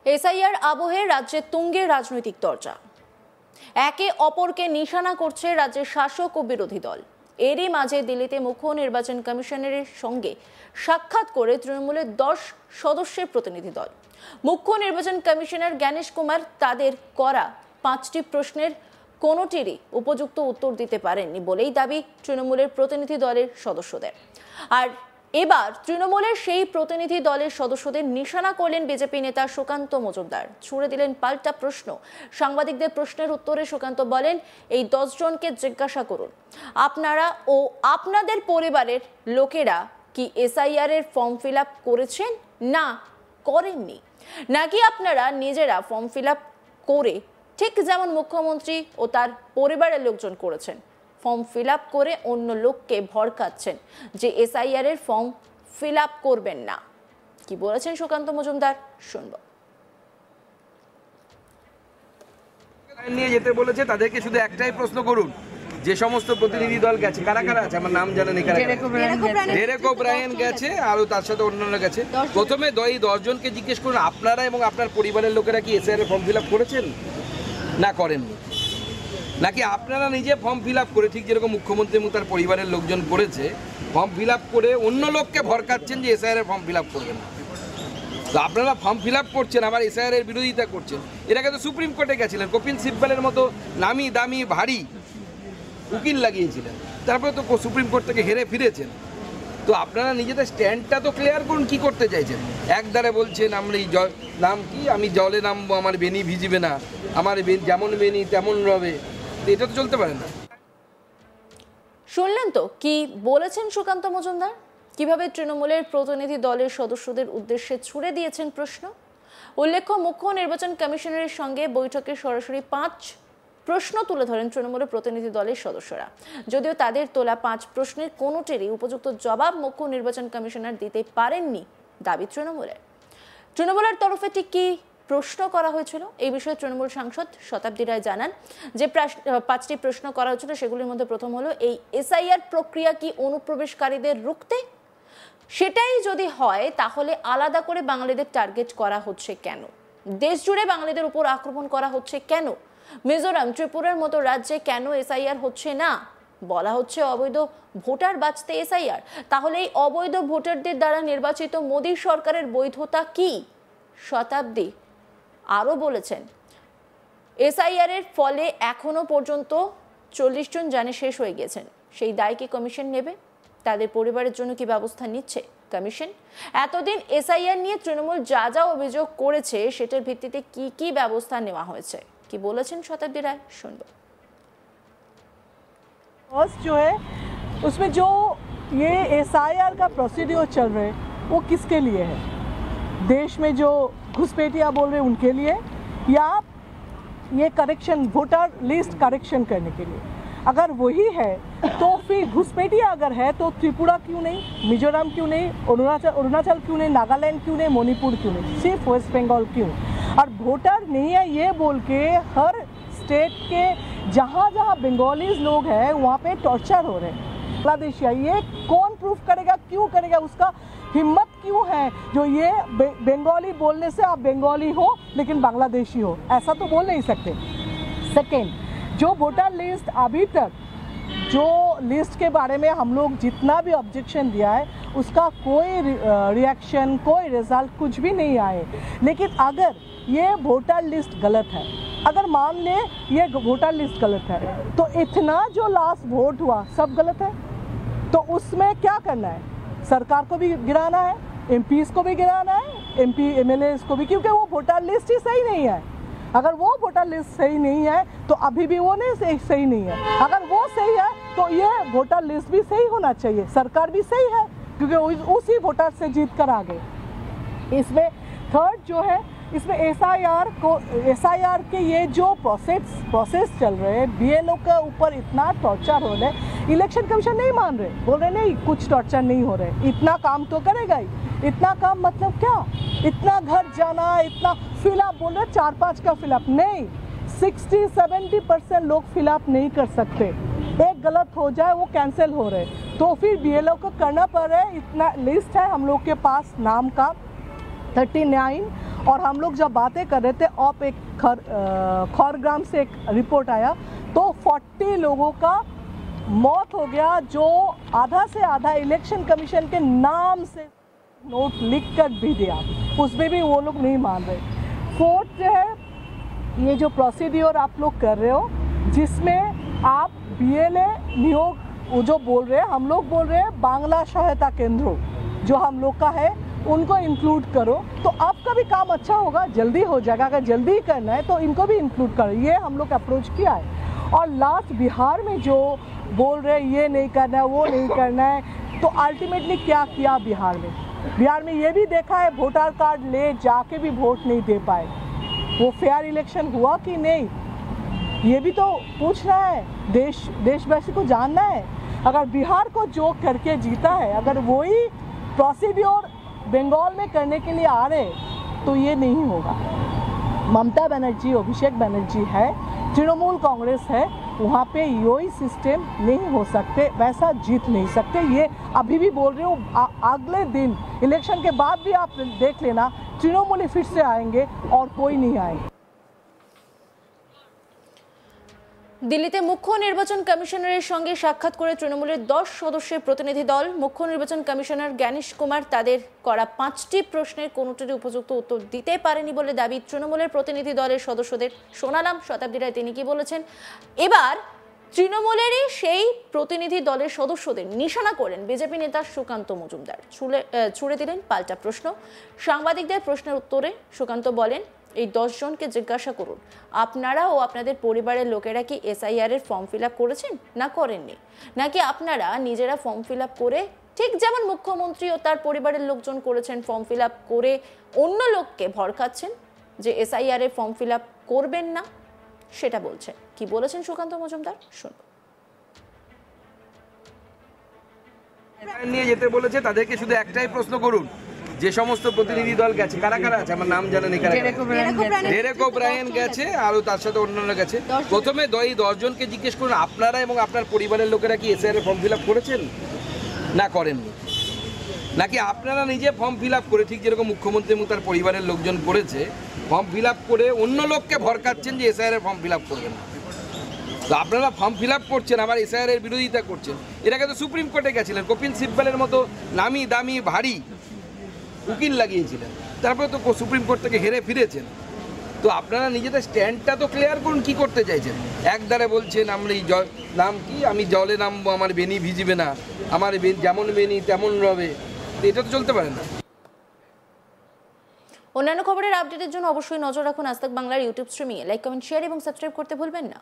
SIR আবহে রাজ্যে তুঙ্গে রাজনৈতিক চর্চা। একে অপরকে নিশানা করছে রাজ্যের শাসক ও বিরোধী দল। এরই মাঝে দিল্লিতে মুখ্য নির্বাচন কমিশনারের সঙ্গে সাক্ষাৎ করে তৃণমূলের 10 সদস্যের প্রতিনিধি দল। মুখ্য নির্বাচন কমিশনার জ্ঞানেশ কুমার তাদের করা 5টি প্রশ্নের কোনোটিরই উপযুক্ত উত্তর দিতে পারেননি বলেই দাবি তৃণমূলের প্রতিনিধি দলের সদস্যদের। আর এবার তৃণমূলের সেই প্রতিনিধি দলের সদস্যদের নিশানা করলেন বিজেপি নেতা সুকান্ত মজুমদার। ছুড়ে দিলেন পাল্টা প্রশ্ন। সাংবাদিকদের প্রশ্নের উত্তরে সুকান্ত বলেন, এই 10 জনকে জিজ্ঞাসা করুন, আপনারা ও আপনাদের পরিবারের লোকেরা কি এসআইআর এর ফর্ম ফিল আপ করেছেন না করেননি, নাকি আপনারা নিজেরা ফর্ম ফিল আপ করে ঠিক যেমন মুখ্যমন্ত্রী ও তার পরিবারের লোকজন করেছেন ফর্ম ফিল আপ করে অন্য লোককে ভড়কাচ্ছেন যে এসআইআর এর ফর্ম ফিল আপ করবেন না। কি বলেছেন সুকান্ত মজুমদার শুনব। নিয়ে যেতে বলেছে তাদেরকে শুধু একটাই প্রশ্ন করুন, যে সমস্ত প্রতিনিধি দল গেছে কারা কারা আছে, আমার নাম জানেন, ডেরেক ওব্রায়েন গেছে আর তার সাথে অন্যান্য গেছে। প্রথমে 10 জনকে জিজ্ঞেস করুন, আপনারা এবং আপনার পরিবারের লোকেরা কি এসআইআর এর ফর্ম ফিল আপ করেছেন না করেননি, নাকি আপনারা নিজে ফর্ম ফিল আপ করে ঠিক যেরকম মুখ্যমন্ত্রী এবং তার পরিবারের লোকজন করেছে ফর্ম ফিল আপ করে অন্য লোককে ভড়কাচ্ছেন যে এসআইআর এর ফর্ম ফিল আপ করবেন না। তো আপনারা ফর্ম ফিল আপ করছেন আবার এসআইআর এর বিরোধিতা করছেন। এর আগে তো সুপ্রিম কোর্টে গেছিলেন, কপিল সিব্বলের মতো নামি দামি ভারী উকিল লাগিয়েছিলেন, তারপরে তো সুপ্রিম কোর্ট থেকে হেরে ফিরেছেন। তো আপনারা নিজেদের স্ট্যান্ডটা তো ক্লিয়ার করুন, কি করতে চাইছেন। একদারে বলছেন আমরা এই নাম কি, আমি জলে নামবো, আমার বেনি ভিজবে না, আমার যেমন বেনি তেমন রবে, এটা তো চলতে পারে না। শুনলেন তো কি বলেছেন সুকান্ত মজুমদার, কিভাবে তৃণমূলের প্রতিনিধি দলের সদস্যদের উদ্দেশ্যে ছুড়ে দিয়েছেন প্রশ্ন। উল্লেখ্য, মুখ্য নির্বাচন কমিশনারের সঙ্গে বৈঠকে সরাসরি 5 প্রশ্ন তুলে ধরেন তৃণমূলের প্রতিনিধি দলের সদস্যরা। যদিও তাদের তোলা 5 প্রশ্নের কোনোটিরই উপযুক্ত জবাব মুখ্য নির্বাচন কমিশনার দিতে পারেননি দাবি তৃণমূলের তরফে ঠিক কি প্রশ্ন করা হয়েছিল এই বিষয়ে তৃণমূল সাংসদ শতাব্দী রায় জানান যে 5টি প্রশ্ন করা হয়েছিল, সেগুলির মধ্যে প্রথম হলো, এই এসআইআর প্রক্রিয়া কি অনুপ্রবেশকারীদের রুখতে? সেটাই যদি হয় তাহলে আলাদা করে বাঙালিদের টার্গেট করা হচ্ছে কেন? দেশ জুড়ে বাঙালিদের উপর আক্রমণ করা হচ্ছে কেন? মিজোরাম, ত্রিপুরার মতো রাজ্যে কেন এসআইআর হচ্ছে না? বলা হচ্ছে অবৈধ ভোটার বাঁচতে এসআইআর। তাহলে এই অবৈধ ভোটারদের দ্বারা নির্বাচিত মোদী সরকারের বৈধতা কি? শতাব্দী আরও বলেছেন, এসআইআর এর ফলে এখনো পর্যন্ত 40 জন জানে শেষ হয়ে গেছেন। সেই দায় কি কমিশন নেবে? তাদের পরিবারের জন্য কি ব্যবস্থা নিচ্ছে কমিশন? এতদিন এসআইআর নিয়ে তৃণমূল যা যা অভিযোগ করেছে সেটার ভিত্তিতে কি কি ব্যবস্থা নেওয়া হয়েছে, কি বলেছেন শতাব্দী রায় শুনবো। फर्स्ट जो है उसमें जो ये एसआईआर का प्रोसीड्योर चल रहे हैं वो किसके लिए है? देश में जो घुसपैठिया बोल रहे हैं उनके लिए, या ये करेक्शन वोटर लिस्ट करेक्शन करने के लिए? अगर वही है तो फिर घुसपैठिया अगर है तो त्रिपुरा क्यों नहीं, मिजोरम क्यों नहीं, अरुणाचल क्यों नहीं, नागालैंड क्यों नहीं, मणिपुर क्यों नहीं, सिर्फ वेस्ट बंगाल क्यों? और वोटर नहीं है ये बोल के हर स्टेट के जहाँ जहाँ बंगालीज लोग हैं वहाँ पे टॉर्चर हो रहे हैं। बांग्लादेशी ये कौन प्रूफ करेगा, क्यों करेगा, उसका हिम्मत क्यों है जो ये बंगाली बोलने से आप बंगाली हो लेकिन बांग्लादेशी हो, ऐसा तो बोल नहीं सकते। सेकेंड, जो वोटर लिस्ट अभी तक जो लिस्ट के बारे में हम लोग जितना भी ऑब्जेक्शन दिया है उसका कोई रिएक्शन, कोई रिजल्ट कुछ भी नहीं आए। लेकिन अगर ये वोटर लिस्ट गलत है, अगर मान ले ये वोटर लिस्ट गलत है तो इतना जो लास्ट वोट हुआ सब गलत है, तो उसमें क्या करना है? सरकार को भी गिराना है, एमपीज को भी गिराना है, एमपी एमएलएस को भी, क्योंकि वो वोटर लिस्ट ही सही नहीं है। अगर वो वोटर लिस्ट सही नहीं है तो अभी भी वो नहीं सही नहीं है। अगर वो सही है तो ये वोटर लिस्ट भी सही होना चाहिए, सरकार भी सही है, क्योंकि उसी वोटर से जीत कर आ गए। इसमें थर्ड जो है, इसमें एसआईआर के ये जो प्रोसेस चल रहे हैं, बीएलओ के ऊपर इतना टॉर्चर हो रहे, इलेक्शन कमीशन नहीं मान रहे, बोल रहे नहीं कुछ टॉर्चर नहीं हो रहे, इतना काम तो करेगा ही। इतना काम मतलब क्या? इतना घर जाना, इतना फिलअप बोल रहे 4-5 का फिलअप नहीं, 60-70% लोग फिलअप नहीं कर सकते। एक गलत हो जाए वो कैंसिल हो रहे, तो फिर बीएलओ को करना पड़ रहा है। इतना लिस्ट है हम लोग के पास नाम का 39 और हम लोग जब बातें कर रहे थे आप एक खरग्राम से एक रिपोर्ट आया तो 40 लोगों का मौत हो गया, जो आधा से आधा इलेक्शन कमीशन के नाम से नोट लिख कर भी दिया, उसमें भी वो लोग नहीं मान रहे। फोर्थ है ये जो प्रोसीड्योर आप लोग कर रहे हो, जिसमें आप BLA नियोग वो जो बोल रहे हैं, हम लोग बोल रहे हैं बांग्ला सहायता केंद्र जो हम लोग का है उनको इंक्लूड करो, तो आपका भी काम अच्छा होगा, जल्दी हो जाएगा। अगर जल्दी करना है तो इनको भी इंक्लूड करो, ये हम लोग अप्रोच किया है। और लास्ट बिहार में जो बोल रहे हैं ये नहीं करना है वो नहीं करना है, तो अल्टीमेटली क्या किया बिहार में? बिहार में ये भी देखा है वोटर कार्ड ले जाके भी वोट नहीं दे पाए, वो फेयर इलेक्शन हुआ कि नहीं ये भी तो पूछना है, देशवासी को जानना है। अगर बिहार को जो करके जीता है, अगर वही प्रोसीड्योर बंगाल में करने के लिए आ रहे तो ये नहीं होगा। ममता बनर्जी, अभिषेक बनर्जी है, तृणमूल कांग्रेस है, वहाँ पे यही सिस्टम नहीं हो सकते, वैसा जीत नहीं सकते। ये अभी भी बोल रहे हो, अगले दिन इलेक्शन के बाद भी आप देख लेना तृणमूल फिर से आएंगे और कोई नहीं आएंगे। দিল্লিতে মুখ্য নির্বাচন কমিশনারের সঙ্গে সাক্ষাৎ করে তৃণমূলের 10 সদস্যের প্রতিনিধি দল। মুখ্য নির্বাচন কমিশনার জ্ঞানেশ কুমার তাদের করা 5টি প্রশ্নের কোনোটির উপযুক্ত উত্তর দিতে পারেনি বলে দাবি তৃণমূলের প্রতিনিধি দলের সদস্যদের। শোনালাম শতাব্দী রায় তিনি কি বলেছেন। এবার তৃণমূলেরই সেই প্রতিনিধি দলের সদস্যদের নিশানা করেন বিজেপি নেতা সুকান্ত মজুমদার। ছুড়ে দিলেন পাল্টা প্রশ্ন। সাংবাদিকদের প্রশ্নের উত্তরে সুকান্ত বলেন, এই 10 জনকে জিজ্ঞাসা করুন আপনারা ও আপনাদের পরিবারের লোকেরা কি SIR এর ফর্ম ফিল আপ করেছেন না করেননি, নাকি আপনারা নিজেরা ফর্ম ফিল আপ করে ঠিক যেমন মুখ্যমন্ত্রী ও তার পরিবারের লোকজন করেছেন ফর্ম ফিল আপ করে অন্য লোককে ভড়কাচ্ছেন যে SIR এর ফর্ম ফিল আপ করবেন না, সেটা বলছেন। কি বলেছেন সুকান্ত মজুমদার শুনুন। নিয়ে যেতে বলেছে তাদেরকে শুধু একটাই প্রশ্ন করুন, যে সমস্ত প্রতিনিধি দল গেছে কারা কারা আছে, আমার নাম জানেন এখানে, ডেরেক ওব্রায়েন গেছে আর তার সাথে অন্যান্য গেছে। প্রথমে 10 জনকে জিজ্ঞেস করুন আপনারা এবং আপনার পরিবারের লোকেরা কি SIR এর ফর্ম ফিল আপ করেছেন না করেননি, নাকি আপনারা নিজে ফর্ম ফিল আপ করে ঠিক যেরকম মুখ্যমন্ত্রী এবং তার পরিবারের লোকজন করেছে ফর্ম ফিল আপ করে অন্য লোককে ভড়কাচ্ছেন যে SIR এর ফর্ম ফিল আপ করবেন না। তো আপনারা ফর্ম ফিল আপ করছেন, আবার SIR এর বিরোধিতা করছেন। এর আগে তো সুপ্রিম কোর্টে গেছিলেন, কপিল সিব্বলের মতো নামি দামি ভারী উকিল লাগিয়েছিলেন, তারপরে তো সুপ্রিম কোর্ট থেকে হেরে ফিরেছেন। তো আপনারা নিজেদের স্ট্যান্ডটা তো ক্লিয়ার করুন, কি করতে চাইছেন। একদারে বলছেন আমরা এই নাম কি, আমি জলে নামবো আমার বেনি ভিজবে না, আমার যেমন বেনি তেমন রবে, এটা তো চলতে পারে না। অন্যান্য খবরের আপডেটের জন্য অবশ্যই নজর রাখুন আজ তাক বাংলার ইউটিউব স্ট্রিমিংয়ে। লাইক, কমেন্ট, শেয়ার এবং সাবস্ক্রাইব করতে ভুলবেন না।